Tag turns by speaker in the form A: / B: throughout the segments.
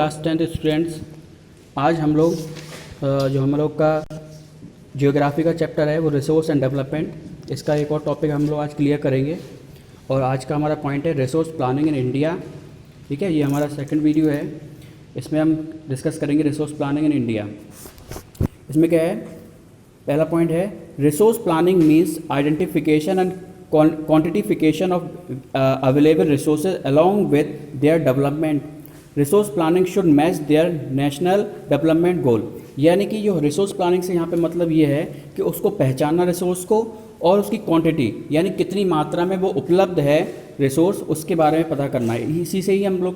A: Class 10th students, आज हम लोग जो हम लोग का जियोग्राफी का चैप्टर है वो रिसोर्स एंड डेवलपमेंट, इसका एक और टॉपिक हम लोग आज क्लियर करेंगे। और आज का हमारा पॉइंट है रिसोर्स प्लानिंग इन इंडिया। ठीक है, ये हमारा सेकंड वीडियो है, इसमें हम डिस्कस करेंगे रिसोर्स प्लानिंग इन इंडिया। इसमें क्या है, पहला पॉइंट है resource planning means identification and quantification of available resources along with their development. Resource planning should match there national development goal. यानी कि जो रिसोर्स प्लानिंग से यहाँ पे मतलब ये है कि उसको पहचानना रिसोर्स को और उसकी क्वांटिटी यानी कितनी मात्रा में वो उपलब्ध है रिसोर्स, उसके बारे में पता करना है। इसी से ही हम लोग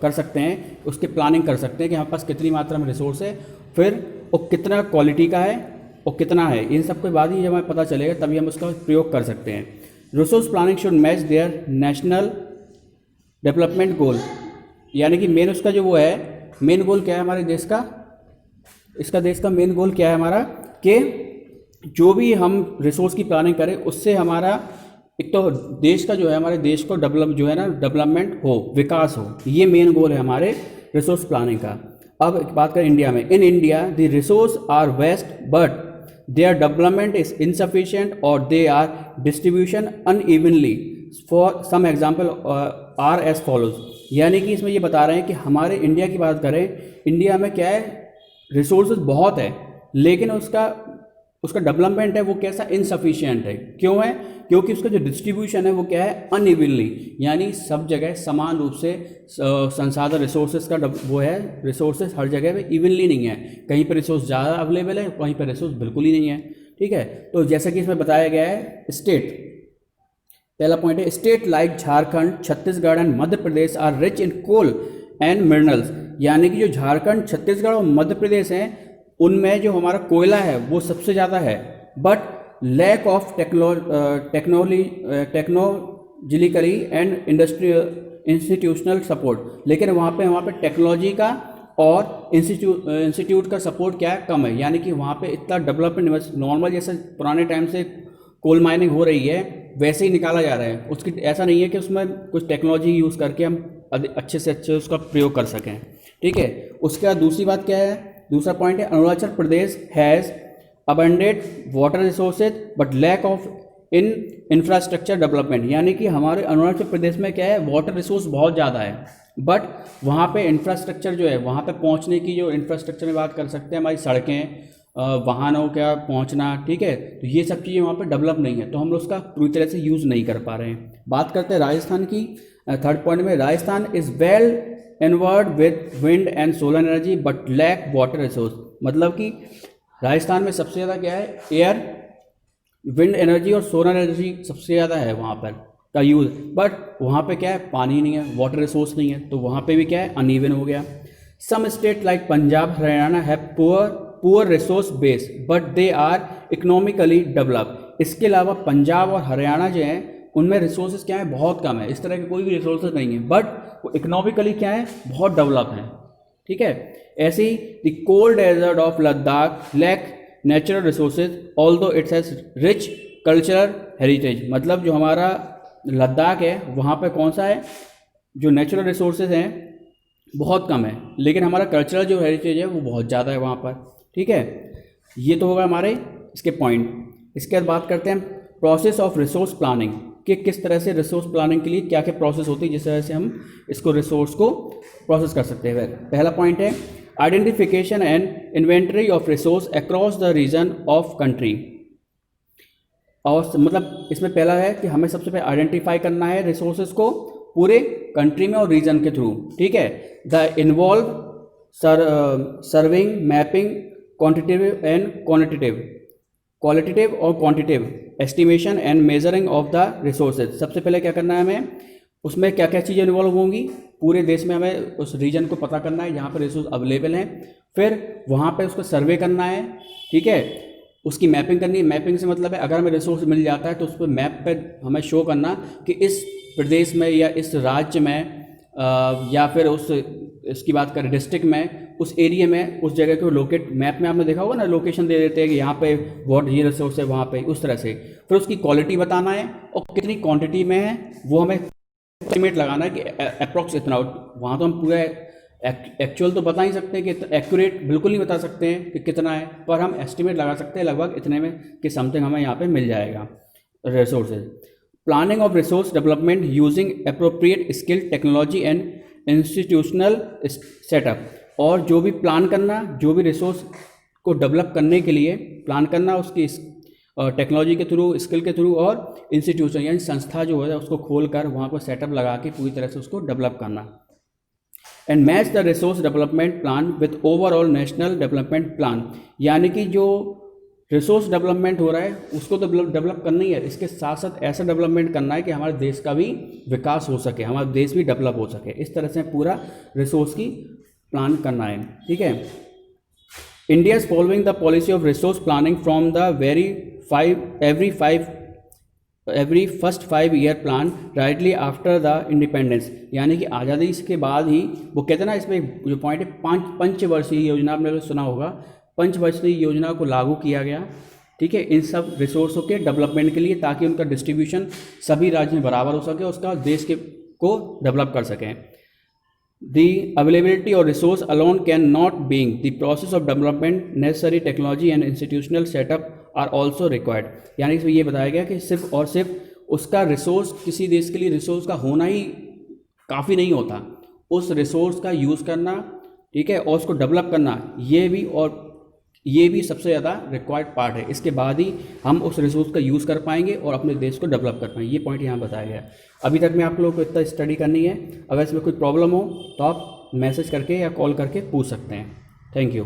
A: कर सकते हैं, उसकी प्लानिंग कर सकते हैं कि हमारे पास कितनी मात्रा में रिसोर्स है, फिर वो कितना क्वालिटी का है और कितना है, इन सब के बाद ही जब हमें पता चलेगा तभी हम उसका प्रयोग कर सकते हैं। Resource planning should match there national development goal. यानी कि मेन उसका जो वो है, मेन गोल क्या है हमारे देश का, इसका देश का मेन गोल क्या है हमारा, कि जो भी हम रिसोर्स की प्लानिंग करें उससे हमारा एक तो देश का जो है, हमारे देश को डेवलपमेंट हो, विकास हो, ये मेन गोल है हमारे रिसोर्स प्लानिंग का। अब बात करें इंडिया में, in India the resource are vast but their development is insufficient or they are distribution unevenly. For some example are as follows. यानी कि इसमें ये बता रहे हैं कि हमारे इंडिया की बात करें, इंडिया में क्या है, रिसोर्सेज बहुत है लेकिन उसका डेवलपमेंट है वो कैसा, इनसफिशिएंट है। क्यों है? क्योंकि उसका जो डिस्ट्रीब्यूशन है वो क्या है, अनइवनली, यानी सब जगह समान रूप से संसाधन रिसोर्सेज का वो है, रिसोर्सेज हर जगह पे इवनली नहीं है। कहीं पर रिसोर्स ज़्यादा अवेलेबल है, कहीं पर रिसोर्स बिल्कुल ही नहीं है। ठीक है, तो जैसा कि इसमें बताया गया है, स्टेट, पहला पॉइंट है state like Jharkhand, Chhattisgarh and Madhya Pradesh are rich in coal and minerals. यानी कि जो झारखंड, छत्तीसगढ़ और मध्य प्रदेश हैं उनमें जो हमारा कोयला है वो सबसे ज़्यादा है, but lack of technologically and institutional support. लेकिन वहाँ पे टेक्नोलॉजी का और इंस्टीट्यूट का सपोर्ट क्या है, कम है। यानी कि वहाँ पे इतना डेवलपमेंट नॉर्मल जैसे पुराने टाइम से कोल माइनिंग हो रही है वैसे ही निकाला जा रहा है, उसकी ऐसा नहीं है कि उसमें कुछ टेक्नोलॉजी यूज़ करके हम अच्छे से अच्छे उसका प्रयोग कर सकें। ठीक है, उसके बाद दूसरी बात क्या है, दूसरा पॉइंट है Arunachal Pradesh has abundant water resources but lack of infrastructure development. यानी कि हमारे अरुणाचल प्रदेश में क्या है, वाटर रिसोर्स बहुत ज़्यादा है बट वहाँ पे इंफ्रास्ट्रक्चर जो है, वहाँ पे पहुँचने की जो इंफ्रास्ट्रक्चर में बात कर सकते हैं, हमारी सड़कें, वाहनों का पहुँचना, ठीक है, तो ये सब चीज़ें वहाँ पे डेवलप नहीं है, तो हम लोग उसका पूरी तरह से यूज़ नहीं कर पा रहे हैं। बात करते हैं राजस्थान की, थर्ड पॉइंट में, Rajasthan is well endowed with wind and solar energy but lack water resource. मतलब कि राजस्थान में सबसे ज़्यादा क्या है, एयर, विंड एनर्जी और सोलर एनर्जी सबसे ज़्यादा है वहाँ पर का यूज़, बट वहाँ पे क्या है, पानी नहीं है, वाटर रिसोर्स नहीं है, तो वहाँ पे भी क्या है, अनइवन हो गया। Some state like Punjab, Haryana have poor resource base but they are economically develop. इसके अलावा पंजाब और हरियाणा जो हैं उनमें रिसोर्सेज क्या है, बहुत कम है, इस तरह के कोई भी रिसोर्सेज नहीं है, बट वो इकोनॉमिकली क्या है, बहुत डेवलप है। ठीक है, ऐसे ही the cold desert of Ladakh lack natural resources although its has rich cultural heritage. मतलब जो हमारा लद्दाख है वहाँ पे कौन सा है, जो नेचुरल रिसोर्सेज हैं बहुत कम है, लेकिन हमारा कल्चरल जो हेरिटेज है वो बहुत ज़्यादा है वहाँ पर। ठीक है, ये तो होगा हमारे इसके पॉइंट। इसके बाद बात करते हैं प्रोसेस ऑफ रिसोर्स प्लानिंग, कि किस तरह से रिसोर्स प्लानिंग के लिए क्या क्या प्रोसेस होती है जिस तरह से हम इसको रिसोर्स को प्रोसेस कर सकते हैं। पहला पॉइंट है identification and inventory of resource across the region of country. और मतलब इसमें पहला है कि हमें सबसे पहले आइडेंटिफाई करना है रिसोर्सेज को पूरे कंट्री में और रीजन के थ्रू। ठीक है, the involve serving, mapping, quantitative and qualitative और quantitative estimation and measuring of the resources. सबसे पहले क्या करना है हमें, उसमें क्या क्या चीज़ें इन्वॉल्व होंगी, पूरे देश में हमें उस रीजन को पता करना है जहाँ पर रिसोर्स अवेलेबल हैं, फिर वहाँ पे उसको सर्वे करना है। ठीक है, उसकी मैपिंग करनी है। मैपिंग से मतलब है अगर हमें रिसोर्स मिल जाता है तो उस पर मैप पे हमें शो करना कि इस प्रदेश में या इस राज्य में या फिर इसकी बात करें डिस्ट्रिक्ट में, उस एरिया में, उस जगह को लोकेट, मैप में आपने देखा होगा ना, लोकेशन दे देते हैं कि यहाँ पे ये रिसोर्स है, वहाँ पे उस तरह से। फिर उसकी क्वालिटी बताना है और कितनी क्वांटिटी में है वो हमें एस्टिमेट लगाना है कि अप्रॉक्स इतना। वहाँ तो हम पूरा एक्चुअल तो बता ही सकते हैं कि एक्यूरेट बिल्कुल नहीं बता सकते हैं कि कितना है, पर हम एस्टिमेट लगा सकते हैं लगभग इतने में कि समथिंग हमें यहाँ पे मिल जाएगा resources. Planning of resource development using appropriate skill technology and institutional setup, और जो भी प्लान करना, जो भी रिसोर्स को डेवलप करने के लिए प्लान करना उसकी टेक्नोलॉजी के थ्रू, स्किल के थ्रू, और इंस्टीट्यूशन यानी संस्था जो है उसको खोल कर वहाँ पर सेटअप लगा के पूरी तरह से उसको डेवलप करना। And match the resource development plan with overall national development plan, यानी कि जो रिसोर्स डेवलपमेंट हो रहा है उसको तो डेवलप करना ही है, इसके साथ साथ ऐसा डेवलपमेंट करना है कि हमारे देश का भी विकास हो सके, हमारा देश भी डेवलप हो सके। इस तरह से पूरा रिसोर्स की प्लान करना है, ठीक है। India is following the policy of resource planning from the every first 5 year plan rightly after the independence, यानी कि आज़ादी के बाद ही, वो कहते हैं ना इसमें जो पॉइंट है पंचवर्षीय योजना, आपने सुना होगा, पंचवर्षीय योजना को लागू किया गया, ठीक है, इन सब रिसोर्सों के डेवलपमेंट के लिए, ताकि उनका डिस्ट्रीब्यूशन सभी राज्य में बराबर हो सके, उसका देश के को डेवलप कर सकें। The availability of resource alone cannot being the process of development, necessary technology and institutional setup are also required, यानी इसमें ये बताया गया कि सिर्फ और सिर्फ उसका रिसोर्स, किसी देश के लिए रिसोर्स का होना ही काफ़ी नहीं होता, उस रिसोर्स का यूज़ करना, ठीक है, और उसको डेवलप करना, ये भी सबसे ज़्यादा रिक्वायर्ड पार्ट है। इसके बाद ही हम उस रिसोर्स का यूज़ कर पाएंगे और अपने देश को डेवलप कर पाएंगे। ये पॉइंट यहाँ बताया गया है। अभी तक मैं आप लोगों को इतना स्टडी करनी है, अगर इसमें कोई प्रॉब्लम हो तो आप मैसेज करके या कॉल करके पूछ सकते हैं। Thank you.